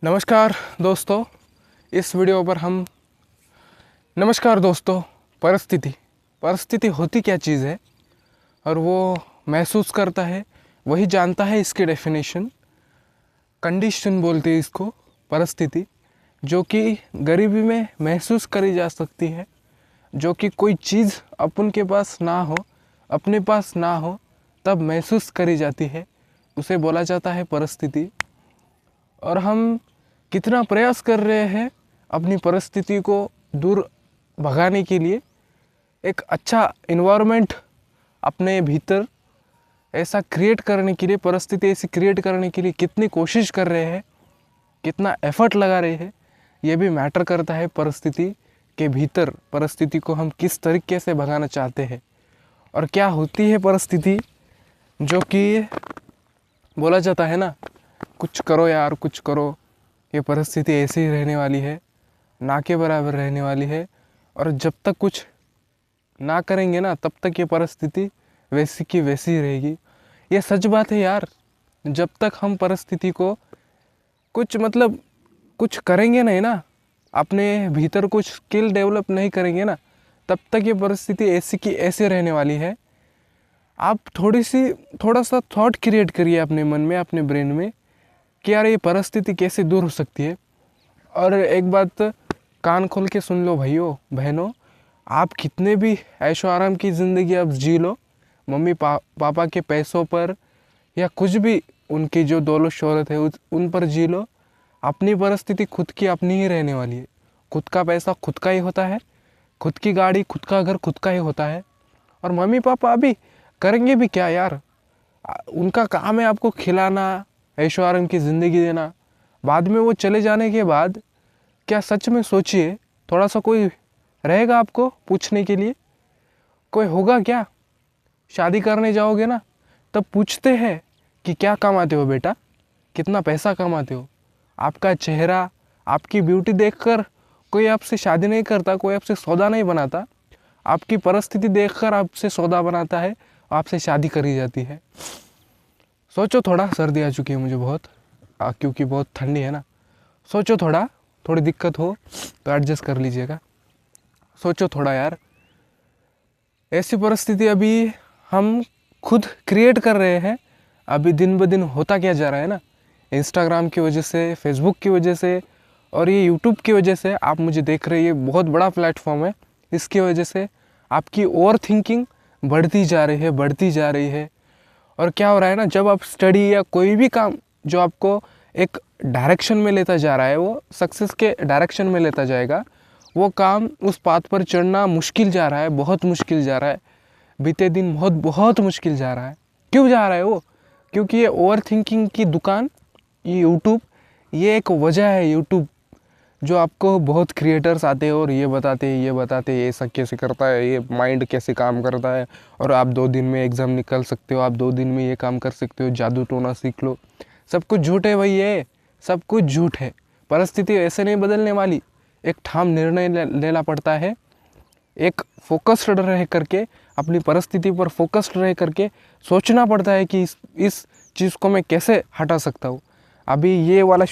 नमस्कार दोस्तों। इस वीडियो पर हम परिस्थिति परिस्थिति होती क्या चीज़ है और वो महसूस करता है वही जानता है इसकी डेफिनेशन। कंडीशन बोलते हैं इसको, परिस्थिति जो कि गरीबी में महसूस करी जा सकती है, जो कि कोई चीज़ अपन के पास ना हो, अपने पास ना हो तब महसूस करी जाती है, उसे बोला जाता है परिस्थिति। और हम कितना प्रयास कर रहे हैं अपनी परिस्थिति को दूर भगाने के लिए, एक अच्छा इन्वायरमेंट अपने भीतर ऐसा क्रिएट करने के लिए, परिस्थिति ऐसी क्रिएट करने के लिए कितनी कोशिश कर रहे हैं, कितना एफर्ट लगा रहे हैं, ये भी मैटर करता है परिस्थिति के भीतर। परिस्थिति को हम किस तरीके से भगाना चाहते हैं और क्या होती है परिस्थिति, जो कि बोला जाता है ना, कुछ करो यार कुछ करो, ये परिस्थिति ऐसी ही रहने वाली है, ना के बराबर रहने वाली है। और जब तक कुछ ना करेंगे ना तब तक ये परिस्थिति वैसी की वैसी ही रहेगी। ये सच बात है यार। जब तक हम परिस्थिति को कुछ करेंगे नहीं ना, अपने भीतर कुछ स्किल डेवलप नहीं करेंगे ना, तब तक ये परिस्थिति ऐसी की ऐसे रहने वाली है। आप थोड़ा सा थॉट क्रिएट करिए अपने मन में, अपने ब्रेन में कि यार ये परिस्थिति कैसे दूर हो सकती है। और एक बात कान खोल के सुन लो भाइयों बहनों, आप कितने भी ऐशो आराम की ज़िंदगी आप जी लो, मम्मी पापा के पैसों पर या कुछ भी उनकी जो दौलत शोहरत है उन पर जी लो, अपनी परिस्थिति खुद की अपनी ही रहने वाली है। खुद का पैसा खुद का ही होता है, खुद की गाड़ी खुद का घर खुद का ही होता है। और मम्मी पापा अभी करेंगे भी क्या यार, उनका काम है आपको खिलाना, ऐशो आराम की ज़िंदगी देना। बाद में वो चले जाने के बाद क्या सच में सोचिए, थोड़ा सा कोई रहेगा आपको पूछने के लिए? कोई होगा क्या? शादी करने जाओगे ना तब पूछते हैं कि क्या कमाते हो बेटा, कितना पैसा कमाते हो। आपका चेहरा, आपकी ब्यूटी देखकर कोई आपसे शादी नहीं करता, कोई आपसे सौदा नहीं बनाता। आपकी परिस्थिति देखकर आपसे सौदा बनाता है, आपसे शादी करी जाती है। सोचो थोड़ा, सर्दी आ चुकी है मुझे बहुत, क्योंकि बहुत ठंडी है ना। सोचो थोड़ी दिक्कत हो तो एडजस्ट कर लीजिएगा। सोचो थोड़ा यार, ऐसी परिस्थिति अभी हम खुद क्रिएट कर रहे हैं। अभी दिन ब दिन होता क्या जा रहा है ना, इंस्टाग्राम की वजह से, फेसबुक की वजह से और ये यूट्यूब की वजह से आप मुझे देख रहे हैं, ये बहुत बड़ा प्लेटफॉर्म है। इसकी वजह से आपकी ओवर थिंकिंग बढ़ती जा रही है। और क्या हो रहा है ना, जब आप स्टडी या कोई भी काम जो आपको एक डायरेक्शन में लेता जा रहा है, वो सक्सेस के डायरेक्शन में लेता जाएगा, वो काम उस पाथ पर चढ़ना मुश्किल जा रहा है, बहुत मुश्किल जा रहा है। बीते दिन बहुत मुश्किल जा रहा है। क्यों जा रहा है वो? क्योंकि ये ओवर थिंकिंग की दुकान, ये यूट्यूब, ये एक वजह है। यूट्यूब जो आपको बहुत क्रिएटर्स आते हैं और ये बताते हैं ये ऐसा कैसे करता है, ये माइंड कैसे काम करता है, और आप 2 दिन में एग्ज़ाम निकल सकते हो, आप 2 दिन में ये काम कर सकते हो, जादू टोना सीख लो। सब कुछ झूठ है भाई, ये सब कुछ झूठ है। परिस्थिति ऐसे नहीं बदलने वाली। एक ठाम निर्णय लेना पड़ता है, एक फोकस्ड रह करके, अपनी परिस्थिति पर फोकस्ड रह करके सोचना पड़ता है कि इस चीज़ को मैं कैसे हटा सकता हूँ। अभी ये वाला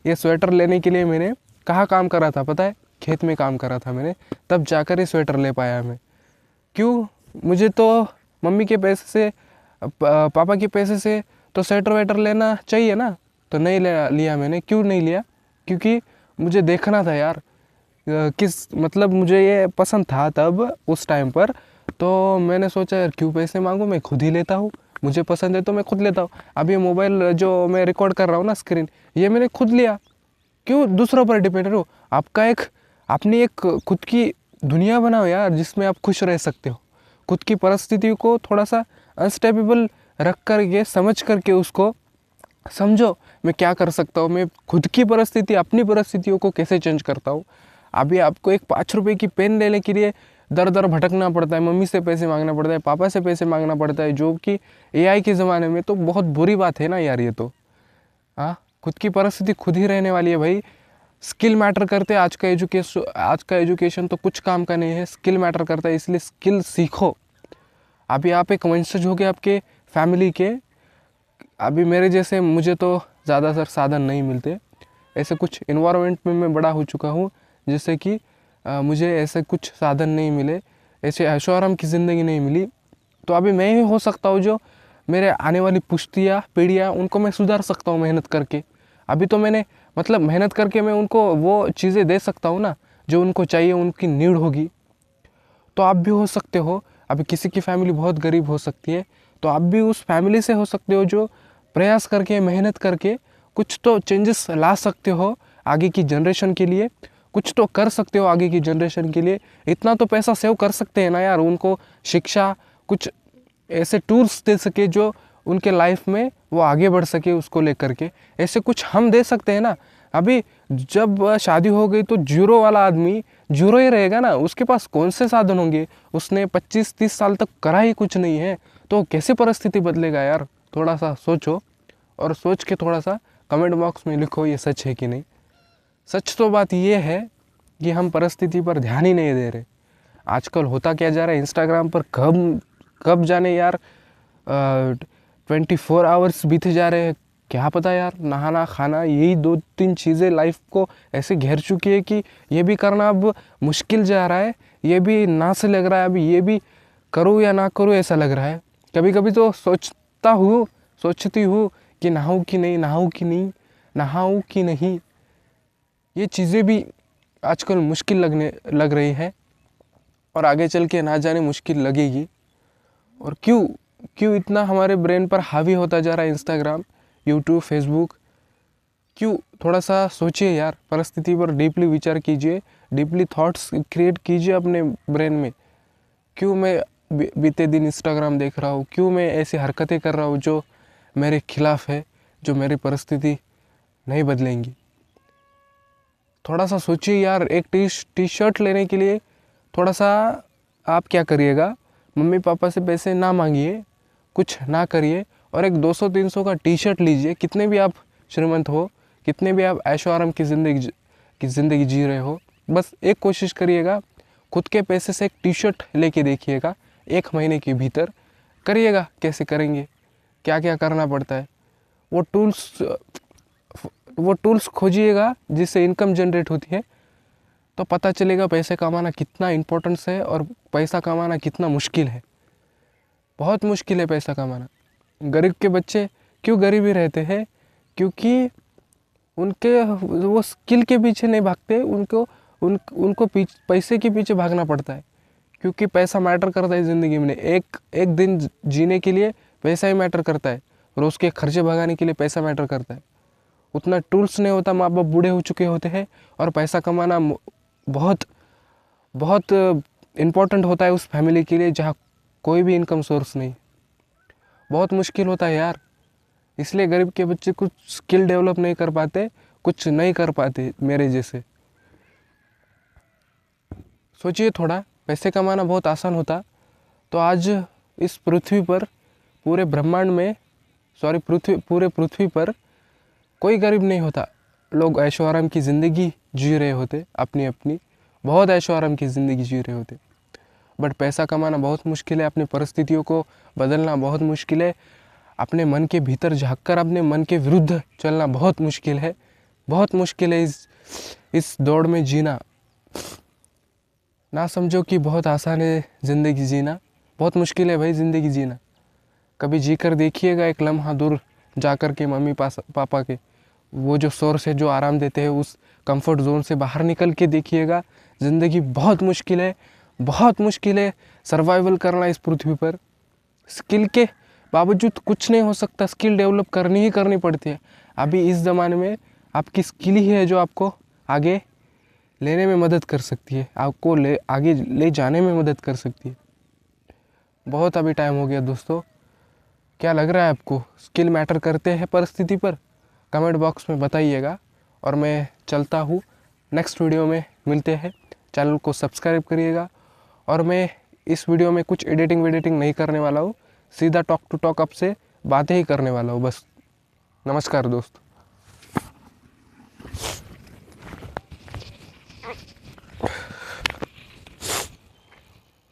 ये स्वेटर लेने के लिए मैंने कहाँ काम करा था पता है? खेत में काम करा था मैंने, तब जाकर ये स्वेटर ले पाया मैं। क्यों? मुझे तो मम्मी के पैसे से, पापा के पैसे से तो स्वेटर वेटर लेना चाहिए ना, तो नहीं लिया मैंने। क्यों नहीं लिया? क्योंकि मुझे देखना था यार, मुझे ये पसंद था तब उस टाइम पर। तो मैंने सोचा यार क्यों पैसे मांगूं, मैं खुद ही लेता हूँ, मुझे पसंद है तो मैं खुद लेता हूँ। अब ये मोबाइल जो मैं रिकॉर्ड कर रहा हूँ ना, स्क्रीन, ये मैंने खुद लिया। क्यों दूसरों पर डिपेंड रहो? अपनी एक खुद की दुनिया बनाओ यार, जिसमें आप खुश रह सकते हो। खुद की परिस्थिति को थोड़ा सा अनस्टेबल रख करके, समझ करके उसको समझो, मैं क्या कर सकता हूँ, मैं खुद की परिस्थिति, अपनी परिस्थितियों को कैसे चेंज करता हूँ। अभी आपको एक 5 रुपये की पेन लेने के लिए दर दर भटकना पड़ता है, मम्मी से पैसे मांगना पड़ता है, पापा से पैसे मांगना पड़ता है, जो कि एआई के ज़माने में तो बहुत बुरी बात है ना यार ये तो। हाँ, खुद की परिस्थिति खुद ही रहने वाली है भाई। स्किल मैटर करते हैं। आज का एजुकेशन तो कुछ काम का नहीं है, स्किल मैटर करता है, इसलिए स्किल सीखो। अभी आप एक वंशज हो गए आपके फैमिली के, अभी मेरे जैसे, मुझे तो ज़्यादातर साधन नहीं मिलते। ऐसे कुछ इन्वायरमेंट में मैं बड़ा हो चुका हूँ जिससे कि मुझे ऐसे कुछ साधन नहीं मिले, ऐसे ऐशो आराम की ज़िंदगी नहीं मिली। तो अभी मैं ही हो सकता हूँ जो मेरे आने वाली पुश्तियाँ पीढ़ियाँ उनको मैं सुधार सकता हूँ मेहनत करके। अभी तो मैंने मतलब मेहनत करके मैं उनको वो चीज़ें दे सकता हूँ ना जो उनको चाहिए, उनकी नीड होगी। तो आप भी हो सकते हो। अभी किसी की फैमिली बहुत गरीब हो सकती है, तो आप भी उस फैमिली से हो सकते हो जो प्रयास करके मेहनत करके कुछ तो चेंजेस ला सकते हो आगे की जनरेशन के लिए, कुछ तो कर सकते हो आगे की जनरेशन के लिए। इतना तो पैसा सेव कर सकते हैं ना यार, उनको शिक्षा, कुछ ऐसे टूल्स दे सके जो उनके लाइफ में वो आगे बढ़ सके उसको लेकर के। ऐसे कुछ हम दे सकते हैं ना। अभी जब शादी हो गई तो जीरो वाला आदमी जीरो ही रहेगा ना, उसके पास कौन से साधन होंगे, उसने 25-30 साल तक करा ही कुछ नहीं है, तो कैसे परिस्थिति बदलेगा यार। थोड़ा सा सोचो और सोच के थोड़ा सा कमेंट बॉक्स में लिखो ये सच है कि नहीं। सच तो बात ये है कि हम परिस्थिति पर ध्यान ही नहीं दे रहे। आजकल होता क्या जा रहा है, इंस्टाग्राम पर कब कब जाने यार 24 आवर्स बीते जा रहे हैं, क्या पता यार। नहाना खाना यही 2-3 चीज़ें लाइफ को ऐसे घेर चुकी है कि ये भी करना अब मुश्किल जा रहा है, ये भी ना से लग रहा है अभी ये भी करूँ या ना करूँ ऐसा लग रहा है। कभी कभी तो सोचती हूँ कि नहाऊँ कि नहीं, नहाऊँ कि नहीं, नहाऊँ कि नहीं। ये चीज़ें भी आजकल मुश्किल लग रही है और आगे चल के ना जाने मुश्किल लगेगी। और क्यों इतना हमारे ब्रेन पर हावी होता जा रहा है इंस्टाग्राम, यूट्यूब, फेसबुक, क्यों? थोड़ा सा सोचिए यार, परिस्थिति पर डीपली विचार कीजिए, डीपली थॉट्स क्रिएट कीजिए अपने ब्रेन में। क्यों मैं बीते दिन इंस्टाग्राम देख रहा हूँ, क्यों मैं ऐसी हरकतें कर रहा हूँ जो मेरे खिलाफ है, जो मेरी परिस्थिति नहीं बदलेंगी। थोड़ा सा सोचिए यार। एक टी शर्ट लेने के लिए थोड़ा सा आप क्या करिएगा, मम्मी पापा से पैसे ना मांगिए, कुछ ना करिए और एक 200-300 का टी शर्ट लीजिए। कितने भी आप श्रीमंत हो, कितने भी आप ऐशो आराम की ज़िंदगी जी रहे हो, बस एक कोशिश करिएगा, खुद के पैसे से एक टी शर्ट लेके देखिएगा 1 महीने के भीतर। करिएगा, कैसे करेंगे, क्या क्या करना पड़ता है, वो टूल्स खोजिएगा जिससे इनकम जनरेट होती है, तो पता चलेगा पैसे कमाना कितना इम्पोर्टेंस है और पैसा कमाना कितना मुश्किल है। बहुत मुश्किल है पैसा कमाना। गरीब के बच्चे क्यों गरीब ही रहते हैं? क्योंकि उनके वो स्किल के पीछे नहीं भागते, उनको पैसे के पीछे भागना पड़ता है। क्योंकि पैसा मैटर करता है ज़िंदगी में। एक दिन जीने के लिए पैसा ही मैटर करता है, रोज़ के खर्चे भगाने के लिए पैसा मैटर करता है। उतना टूल्स नहीं होता, माँ बाप बूढ़े हो चुके होते हैं और पैसा कमाना बहुत बहुत इम्पोर्टेंट होता है उस फैमिली के लिए जहाँ कोई भी इनकम सोर्स नहीं। बहुत मुश्किल होता है यार। इसलिए गरीब के बच्चे कुछ स्किल डेवलप नहीं कर पाते, कुछ नहीं कर पाते मेरे जैसे। सोचिए थोड़ा, पैसे कमाना बहुत आसान होता तो आज इस पृथ्वी पर, पूरे ब्रह्मांड में, पूरे पृथ्वी पर कोई गरीब नहीं होता। लोग ऐशो आराम की ज़िंदगी जी रहे होते, अपनी बहुत ऐशो आराम की ज़िंदगी जी रहे होते। बट पैसा कमाना बहुत मुश्किल है, अपनी परिस्थितियों को बदलना बहुत मुश्किल है, अपने मन के भीतर झांककर अपने मन के विरुद्ध चलना बहुत मुश्किल है। बहुत मुश्किल है इस दौड़ में जीना। ना समझो कि बहुत आसान है ज़िंदगी जीना, बहुत मुश्किल है भाई ज़िंदगी जीना। कभी जी कर देखिएगा, एक लम्हा दूर जा कर के मम्मी पापा के वो जो सोर्स है, जो आराम देते हैं, उस कंफर्ट जोन से बाहर निकल के देखिएगा। ज़िंदगी बहुत मुश्किल है, बहुत मुश्किल है सर्वाइवल करना इस पृथ्वी पर। स्किल के बावजूद कुछ नहीं हो सकता, स्किल डेवलप करनी ही करनी पड़ती है। अभी इस ज़माने में आपकी स्किल ही है जो आपको आगे लेने में मदद कर सकती है, आपको आगे ले जाने में मदद कर सकती है। बहुत अभी टाइम हो गया दोस्तों। क्या लग रहा है आपको, स्किल मैटर करते हैं परिस्थिति पर? कमेंट बॉक्स में बताइएगा। और मैं चलता हूँ, नेक्स्ट वीडियो में मिलते हैं। चैनल को सब्सक्राइब करिएगा। और मैं इस वीडियो में कुछ एडिटिंग नहीं करने वाला हूँ, सीधा टॉक टू टॉक आपसे बातें ही करने वाला हूँ बस। नमस्कार दोस्त।